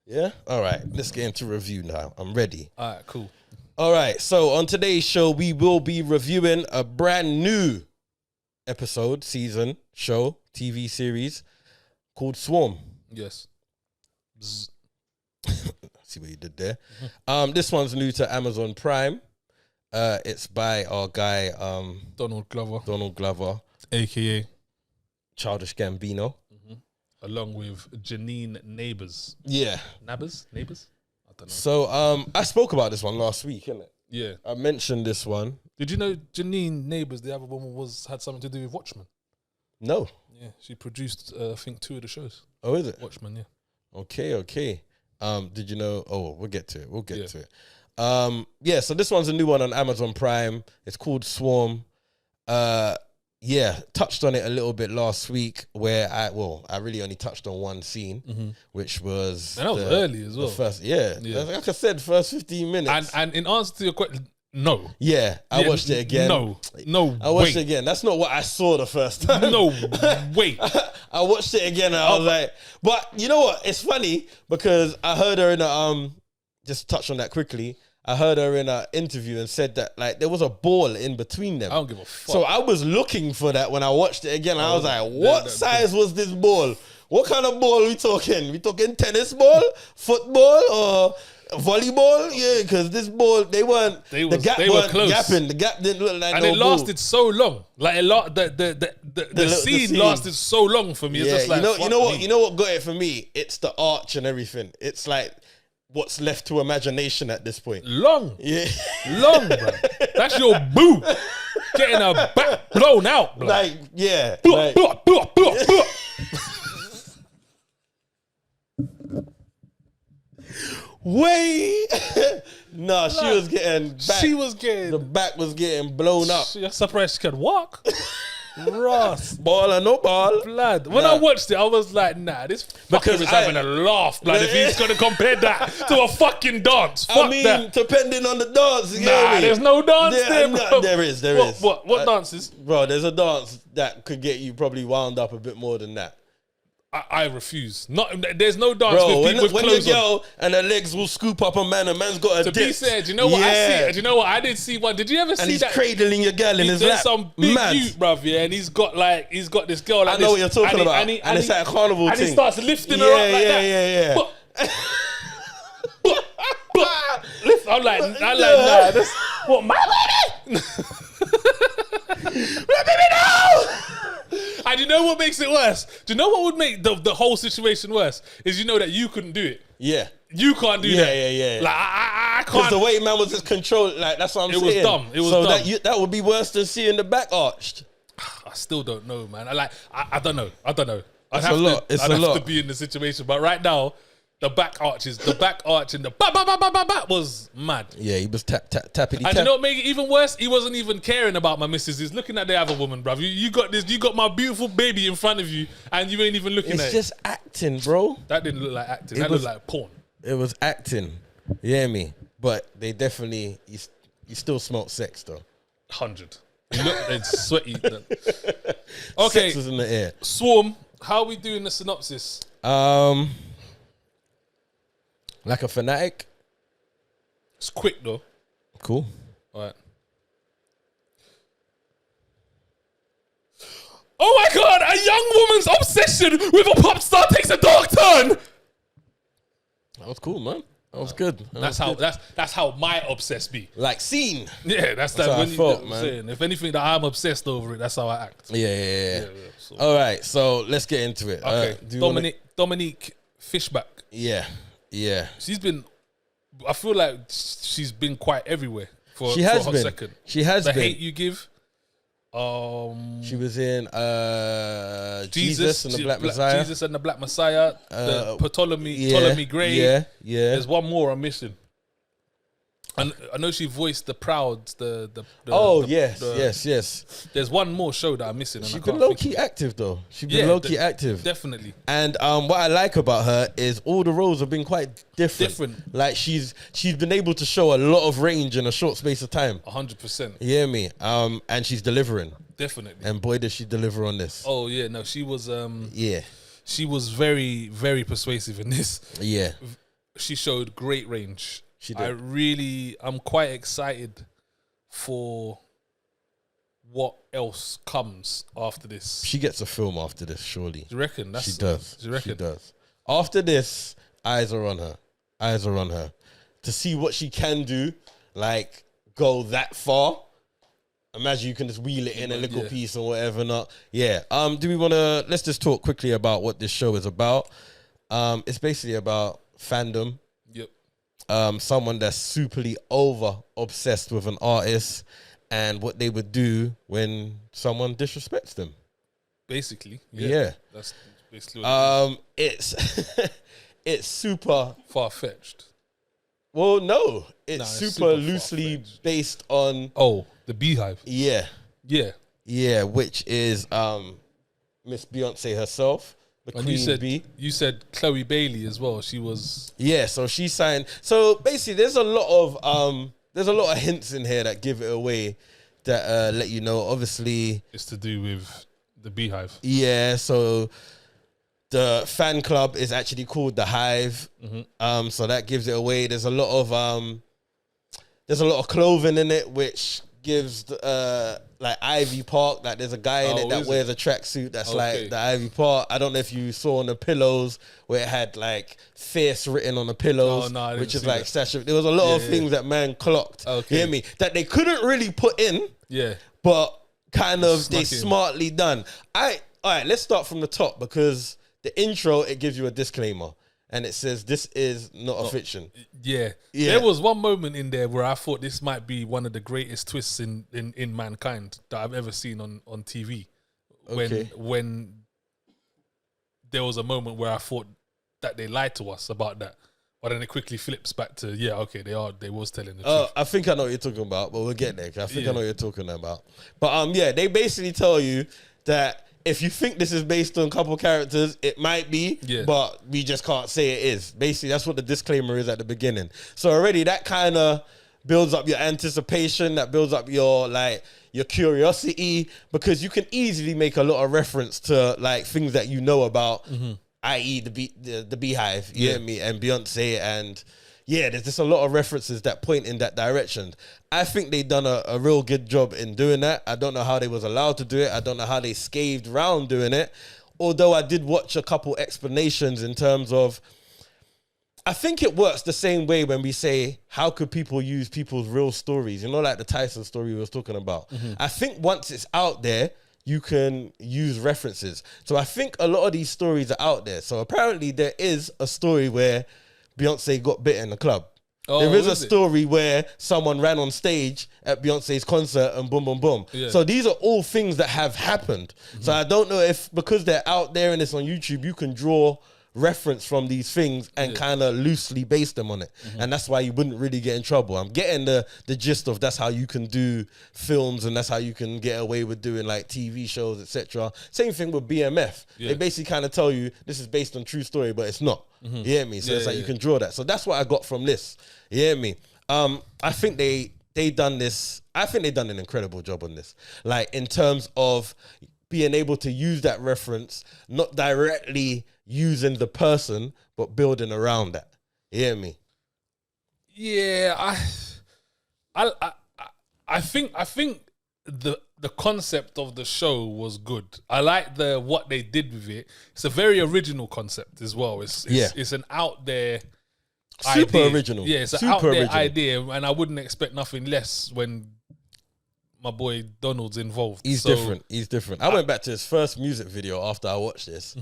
Yeah? All right, let's get into review now. I'm ready. All right, cool. All right, so on today's show, we will be reviewing a brand new episode, season, show, TV series called Swarm. Yes. See what you did there. This one's new to Amazon Prime. It's by our guy Donald Glover, a.k.a. Childish Gambino. Along with Janine Neighbours. Yeah. Neighbours? I don't know. So I spoke about this one last week, innit? Yeah. I mentioned this one. Did you know Janine Neighbours, the other woman, had something to do with Watchmen? No. Yeah, she produced, I think, 2 of the shows. Oh, is it? Watchmen, yeah. Okay. Did you know? Oh, we'll get to it. To it. Yeah, so this one's a new one on Amazon Prime. It's called Swarm. Yeah, touched on it a little bit last week where I really only touched on one scene, which was... And that was early as well. The first, like I said, first 15 minutes. And in answer to your question, no. Yeah, I watched it again. No, I watched it again. That's not what I saw the first time. No, wait. I watched it again and I was like... But you know what? It's funny because I heard her in a... Just touch on that quickly. I heard her in an interview and said that like there was a ball in between them. I don't give a fuck. So I was looking for that when I watched it again. I was like, what size was this ball? What kind of ball we talking? We talking tennis ball, football, or volleyball? Yeah, because this ball, they weren't close. Gapping. The gap didn't look like and no it lasted so long. Like the scene lasted so long for me. It's just like, you know what got it for me? It's the arch and everything. It's like what's left to imagination at this point. Long. Yeah. Long, bro. That's your boo. Getting her back blown out, bro. Like, yeah. Wait. No, she was getting back. The back was getting blown up. I'm surprised she could walk. Ross. Ball or no ball. Blood. When I watched it, I was like, nah, this fucker is having a laugh. Blood, if he's going to compare that to a fucking dance. Fuck that. Depending on the dance. Nah, there's no dance there, bro. There is. What dances? Bro, there's a dance that could get you probably wound up a bit more than that. I refuse. There's no dance with people with clothes the girl and her legs will scoop up a man. A man's got a dip. To be said, you know what I see? Do you know what I did see one? Did you ever see that? And he's cradling your girl in his lap. There's some big youth, bruv, yeah, and he's got this girl like I know what you're talking about. And it's like a carnival thing. And he starts lifting her up like that. Yeah. I'm like, nah, this what my baby? My baby, no! And you know what makes it worse? Do you know what would make the whole situation worse? Is you know that you couldn't do it. Yeah. You can't do that. Yeah. Like, I can't. Because the way man was just controlled, like, that's what I'm saying. It was dumb. So that would be worse than seeing the back arched. I still don't know, man. I don't know. I'd have to be in the situation. But right now, the back arch and the ba was mad. Yeah, he was tapping. And you know what made it even worse? He wasn't even caring about my missus. He's looking at the other woman, bruv. You got my beautiful baby in front of you, and you ain't even looking at it. It's just acting, bro. That didn't look like acting. That looked like porn. It was acting. You hear me? But they definitely, you still smelt sex, though. 100. It's sweaty. Okay. Sex was in the air. Swarm, how are we doing the synopsis? Like a fanatic. It's quick though. Cool. All right. Oh my God! A young woman's obsession with a pop star takes a dark turn. That was cool, man. That was good. That's how my obsessed be. Like scene. Yeah, that's how I felt, man. Saying. If anything, that I'm obsessed over it. That's how I act. Yeah. So. All right, so let's get into it. Okay. Dominique Fishback. Yeah. She's been. I feel like she's been quite everywhere for a hot second. She has been. The Hate You Give. She was in Jesus and the Black Messiah. Jesus and the Black Messiah. The Ptolemy Gray. Yeah. There's one more I'm missing. And I know she voiced the Prouds. Yes. There's one more show that I'm missing. She's been low key active though. She's been low key active, definitely. And what I like about her is all the roles have been quite different. Like she's been able to show a lot of range in a short space of time. 100%. You hear me? And she's delivering. Definitely. And boy, does she deliver on this. Oh yeah, no, she was. Yeah. She was very, very persuasive in this. Yeah. she showed great range. She did. I'm quite excited for what else comes after this. She gets a film after this, surely. Do you reckon? She does. Do you reckon? She does. After this, eyes are on her. Eyes are on her. To see what she can do, like, go that far. Imagine you can just wheel it in a little piece or whatever not. Yeah. Do we want to... Let's just talk quickly about what this show is about. It's basically about fandom. Yep. Someone that's superly over-obsessed with an artist and what they would do when someone disrespects them. Basically. Yeah. That's basically what it's it's super far-fetched. Well, no. It's super loosely far-fetched. based on the Beehive. Yeah. Yeah, which is Miss Beyonce herself, the And Queen Bee. you said Chloe Bailey as well. She was So she signed. So basically, there's a lot of hints in here that give it away, that let you know. Obviously, it's to do with the Beehive. Yeah. So the fan club is actually called the Hive. Mm-hmm. So that gives it away. There's a lot of clothing in it, which gives like Ivy Park. Like there's a guy in it that wears a tracksuit that's like the Ivy Park. I don't know if you saw on the pillows where it had like fierce written on the pillows, which is like statue. There was a lot of things that man clocked. You hear me? That they couldn't really put in. Yeah. But kind of they smartly done. All right, let's start from the top, because the intro, it gives you a disclaimer. And it says, this is not a fiction. Yeah. There was one moment in there where I thought this might be one of the greatest twists in mankind that I've ever seen on TV. When there was a moment where I thought that they lied to us about that. But then it quickly flips back to, they was telling the truth. I think I know what you're talking about, but we'll get there. I think I know what you're talking about. But they basically tell you that if you think this is based on a couple characters, it might be, but we just can't say it is. Basically, that's what the disclaimer is at the beginning. So already that kind of builds up your anticipation, that builds up your curiosity, because you can easily make a lot of reference to like things that you know about, i.e. the Beehive, you hear me, and Beyonce, and there's just a lot of references that point in that direction. I think they done a real good job in doing that. I don't know how they was allowed to do it. I don't know how they scathed around doing it. Although I did watch a couple explanations in terms of, I think it works the same way when we say, how could people use people's real stories? You know, like the Tyson story we was talking about. I think once it's out there, you can use references. So I think a lot of these stories are out there. So apparently there is a story where Beyonce got bit in the club. There is a story where someone ran on stage at Beyonce's concert and boom, boom, boom. Yeah. So these are all things that have happened. So I don't know if, because they're out there and it's on YouTube, you can draw reference from these things and kind of loosely base them on it. And that's why you wouldn't really get in trouble. I'm getting the gist of that's how you can do films, and that's how you can get away with doing like TV shows, etc. Same thing with BMF. They basically kind of tell you this is based on true story, but it's not. You hear me? So it's like you can draw that. So that's what I got from this. You hear me? I think they done this. I think they done an incredible job on this. Like in terms of being able to use that reference, not directly using the person, but building around that. You hear me? Yeah, I think the concept of the show was good. I like what they did with it. It's a very original concept as well. It's an out there super idea. original. Yeah, it's an super out there original idea, and I wouldn't expect nothing less when my boy Donald's involved. He's different. I went back to his first music video after I watched this.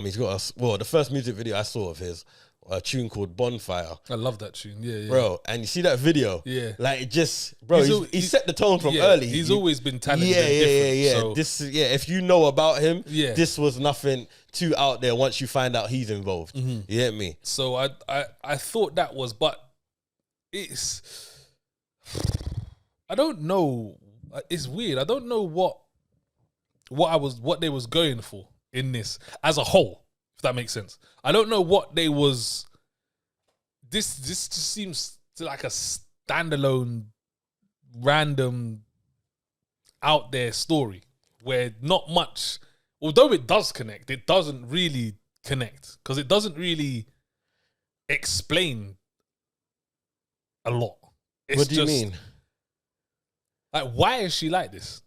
He's got the first music video I saw of his, a tune called Bonfire. I love that tune. Yeah. Bro, and you see that video? Yeah. Like it just, bro, he set the tone from early. He's always been talented. Yeah. So. This is, if you know about him, this was nothing too out there once you find out he's involved. You get me? So I thought that was, but it's, I don't know. It's weird. I don't know what they was going for in this as a whole, if that makes sense. I don't know what they was. This just seems like a standalone, random, out there story where not much. Although it does connect, it doesn't really connect because it doesn't really explain a lot. What do you mean? Like, why is she like this?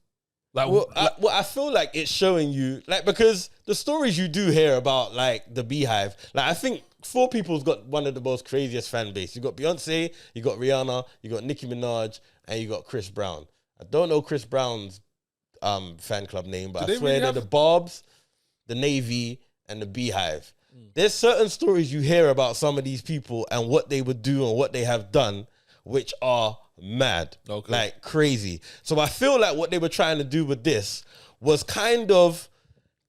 Like, I feel like it's showing you, like, because the stories you do hear about, like, the Beehive, like, I think Four People's got one of the most craziest fan base. You got Beyonce, you got Rihanna, you got Nicki Minaj, and you got Chris Brown. I don't know Chris Brown's fan club name, but I swear they're the Bobs, the Navy, and the Beehive. There's certain stories you hear about some of these people and what they would do and what they have done, which are mad, like crazy. So I feel like what they were trying to do with this was kind of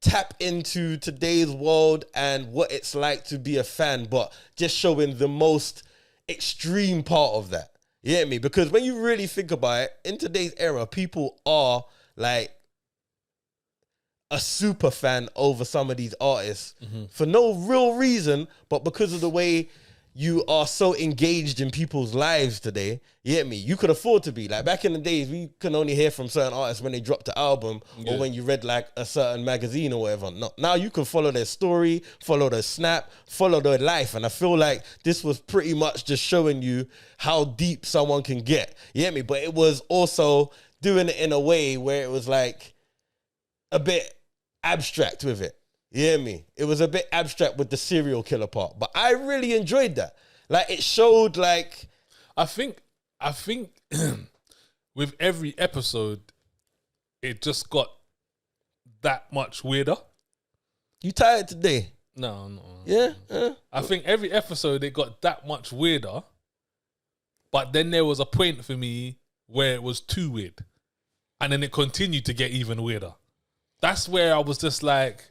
tap into today's world and what it's like to be a fan, but just showing the most extreme part of that. You get me? Because when you really think about it, in today's era, people are like a super fan over some of these artists for no real reason, but because of the way you are so engaged in people's lives today. You get me? You could afford to be. Like, back in the days, we can only hear from certain artists when they dropped the album or when you read, like, a certain magazine or whatever. No, now you can follow their story, follow their snap, follow their life. And I feel like this was pretty much just showing you how deep someone can get. You get me? But it was also doing it in a way where it was, like, a bit abstract with it. You hear me? It was a bit abstract with the serial killer part, but I really enjoyed that. Like, it showed, like, I think with every episode, it just got that much weirder. You tired today? No. Yeah? I think every episode, it got that much weirder, but then there was a point for me where it was too weird, and then it continued to get even weirder. That's where I was just like...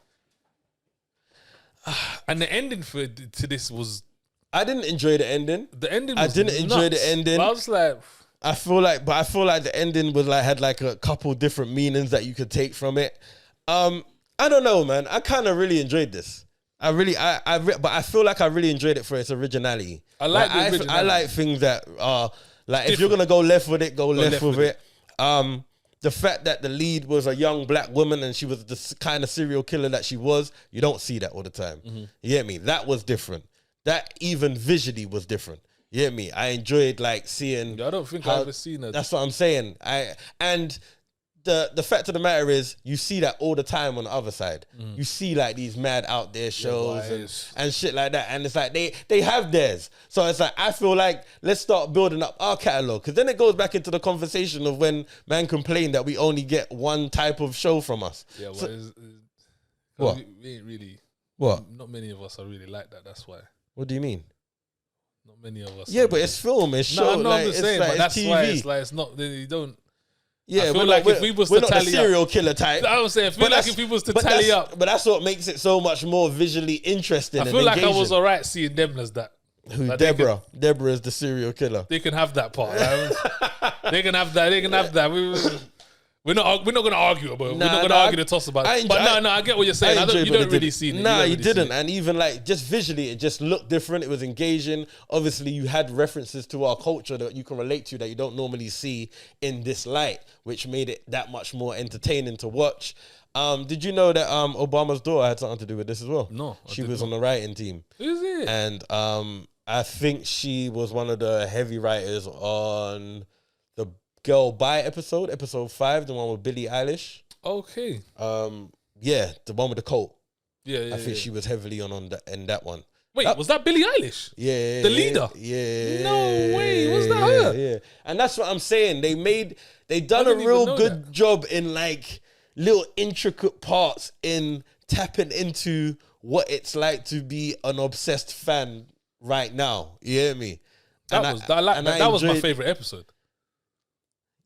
And the ending to this was... I didn't enjoy the ending. The ending was I didn't enjoy the ending. But I was like... I feel like the ending was like, had like a couple different meanings that you could take from it. I don't know, man. I kind of really enjoyed this. But I feel like I really enjoyed it for its originality. I like things that are like, if you're gonna go left with it, go left with it. The fact that the lead was a young black woman and she was the kind of serial killer that she was, you don't see that all the time. You get me? That was different. That even visually was different. You get me? I enjoyed like seeing... I don't think I've ever seen it. That's what I'm saying. And the fact of the matter is, you see that all the time on the other side. You see like these mad out there shows and shit like that. And it's like they have theirs. So it's like, I feel like let's start building up our catalog. Because then it goes back into the conversation of when man complained that we only get one type of show from us. Yeah, well, so, what? We ain't really... What? Not many of us are really like that. That's why. What do you mean? Not many of us. Yeah, but it's film, it's show. No, I'm just saying, like, but that's TV. Why it's like, it's not, you don't... Yeah, I feel like if we was to we're not tally the serial killer type. I was saying, I feel like if we was to tally up... But that's what makes it so much more visually interesting. I feel like I was all right seeing them as that. Who, like Deborah? Deborah is the serial killer. They can have that part. They can have that. They can have that. We're not going to argue about it. We're not going to argue the toss about it. But no, I get what you're saying. You don't really see it. Nah, you didn't. And even like just visually, it just looked different. It was engaging. Obviously, you had references to our culture that you can relate to that you don't normally see in this light, which made it that much more entertaining to watch. Did you know that Obama's daughter had something to do with this as well? No. She was on the writing team. Is it? And I think she was one of the heavy writers on the Girl Bye episode 5, the one with Billie Eilish. Okay. Yeah, the one with the coat. Yeah. I think she was heavily on that in that one. Wait, was that Billie Eilish? Yeah. The leader? Yeah. No way. Was that her? Yeah. And that's what I'm saying. They done a real good job in like little intricate parts in tapping into what it's like to be an obsessed fan right now. You hear me? That was my favorite episode.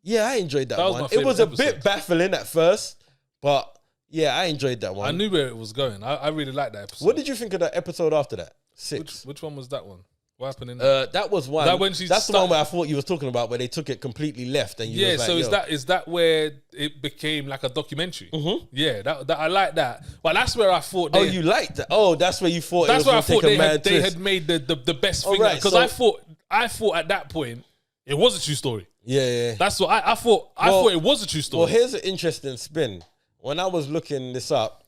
Yeah, I enjoyed that one. It was a bit baffling at first, but yeah, I enjoyed that one. I knew where it was going. I really liked that episode. What did you think of the episode after that? 6. Which one was that one? What happened in that? That was one. That's the one where I thought you was talking about, where they took it completely left. And you was like, so is that where it became like a documentary? Yeah, that I like that. But that's where I thought. You liked that? Oh, that's where you thought. That's where I thought they twist. had made the best thing. Because I thought at that point it was a true story. Yeah. That's what I thought. I thought it was a true story. Well, here's an interesting spin. When I was looking this up,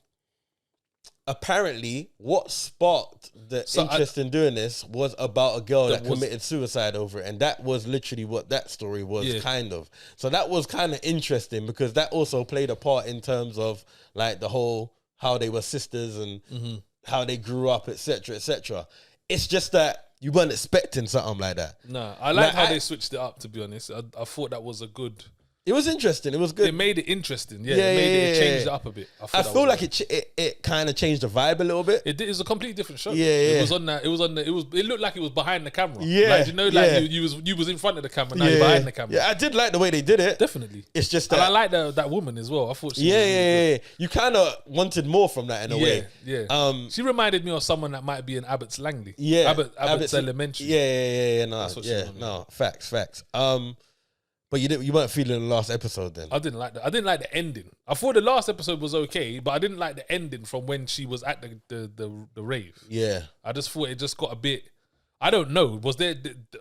apparently what sparked the interest in doing this was about a girl that committed suicide over it, and that was literally what that story was, kind of. So that was kind of interesting because that also played a part in terms of like the whole how they were sisters and how they grew up, etc., etc. It's just that you weren't expecting something like that. No, I like how they switched it up, to be honest. I thought that was a good... It was interesting. It was good. It made it interesting. It changed it up a bit. I feel like it kind of changed the vibe a little bit. It was a completely different show. Yeah. It was on that. It looked like it was behind the camera. Yeah. Like, you know, like you was in front of the camera, now you're behind the camera. Yeah, I did like the way they did it. Definitely. It's just that. And I like that woman as well. I thought she was really good. You kind of wanted more from that in a way. Yeah. She reminded me of someone that might be in Abbott's Langley. Yeah. Abbott's Elementary. Yeah. No, facts. But you weren't feeling the last episode then. I didn't like that. I didn't like the ending. I thought the last episode was okay, but I didn't like the ending from when she was at the rave. Yeah. I just thought it just got a bit... I don't know. Was there...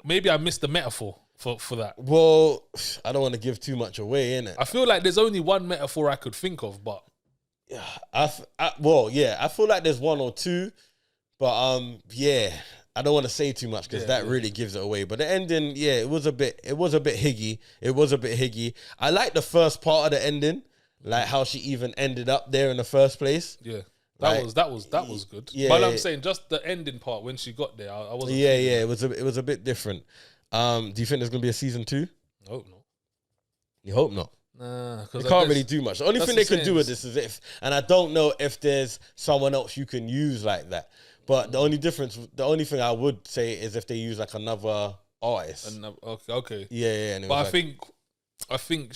Maybe I missed the metaphor for that. Well, I don't want to give too much away, innit? I feel like there's only one metaphor I could think of, but... I feel like there's one or two, but I don't want to say too much because that really gives it away. But the ending, it was a bit higgy. I like the first part of the ending, like how she even ended up there in the first place. Yeah. That was good. Yeah, but I'm saying just the ending part when she got there, I wasn't. It was a bit different. Do you think there's gonna be a season 2? I hope not. You hope not. Nah, because you can't really do much. The only thing they could do with this is and I don't know if there's someone else you can use like that. But the only thing I would say is if they use like another artist. Okay. Yeah. But I think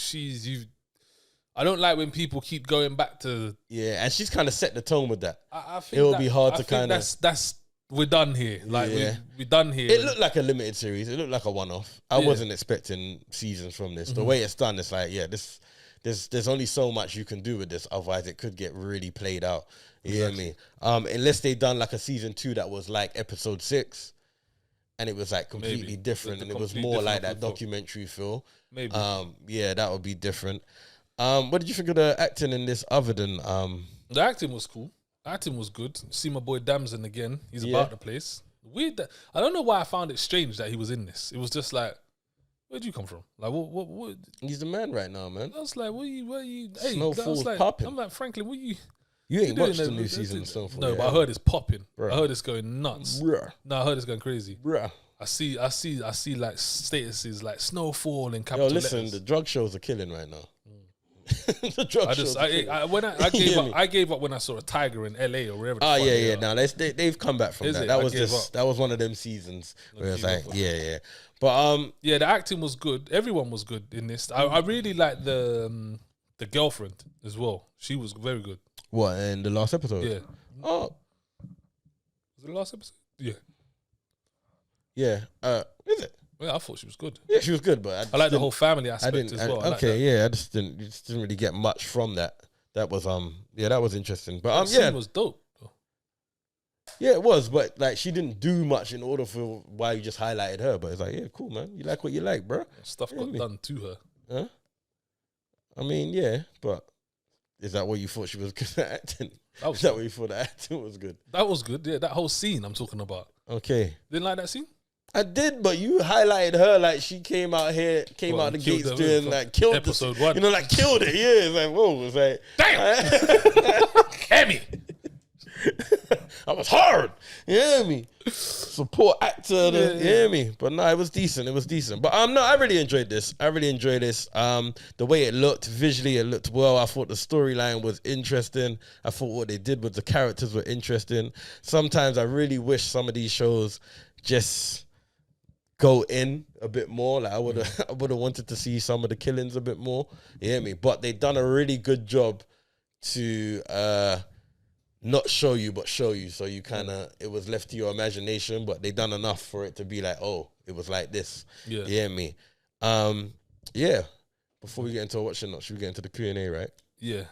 I don't like when people keep going back to. Yeah, and she's kind of set the tone with that. I think it will be hard to kind of. That's we're done here. Like we're done here. It looked like a limited series. It looked like a one-off. I wasn't expecting seasons from this. The way it's done, it's like there's only so much you can do with this. Otherwise, it could get really played out. You hear me? Unless they done like a season 2 that was like episode 6, and it was like completely different, and it was more like that documentary feel. Maybe. That would be different. What did you think of the acting in this? Other than the acting was cool. Acting was good. See my boy Damson again. He's about the place. Weird that I don't know why I found it strange that he was in this. It was just like, where'd you come from? Like what? He's the man right now, man. I was like, what you? Hey, Snowfall's popping. I'm like, Franklin, what you? You ain't watched the new season of Snowfall. No, but I heard it's popping. Bruh. I heard it's going nuts. Bruh. No, I heard it's going crazy. Bruh. I see like statuses like Snowfall in capital listen, letters. the drug shows are killing right now. The drug shows. I gave up when I saw a tiger in LA or wherever. Oh yeah. Now they've come back from that. That was one of them seasons where it's like But the acting was good. Everyone was good in this. I really liked the girlfriend as well. She was very good. What, in the last episode? Yeah. Oh. Was it the last episode? Yeah. Yeah. Is it? Yeah, I thought she was good. Yeah, she was good, but I like the whole family aspect as well. I just didn't really get much from that. That was that was interesting. But the scene was dope. Yeah, it was, but like she didn't do much in order for why you just highlighted her. But it's like, yeah, cool, man. You like what you like, bro. Stuff got done to her. Huh? I mean, yeah, but is that what you thought she was good at acting? Is that what you thought the acting was good? That was good, yeah. That whole scene I'm talking about. Okay. Didn't like that scene? I did, but you highlighted her like she came out the gates doing like killed episode 1. You know, like killed it. Yeah, it's like whoa, it's like damn. Emmy. I was hard. You hear me? Support actor. You hear me? But no, it was decent. But no, I really enjoyed this. The way it looked visually, it looked well. I thought the storyline was interesting. I thought what they did with the characters were interesting. Sometimes I really wish some of these shows just go in a bit more. Like I would have wanted to see some of the killings a bit more. You hear me? But they done a really good job to not show you, but show you. So you kind of, it was left to your imagination, but they done enough for it to be like, oh, it was like this. Yeah. You hear me? Before we get into watching, should we get into the Q&A, right? Yeah.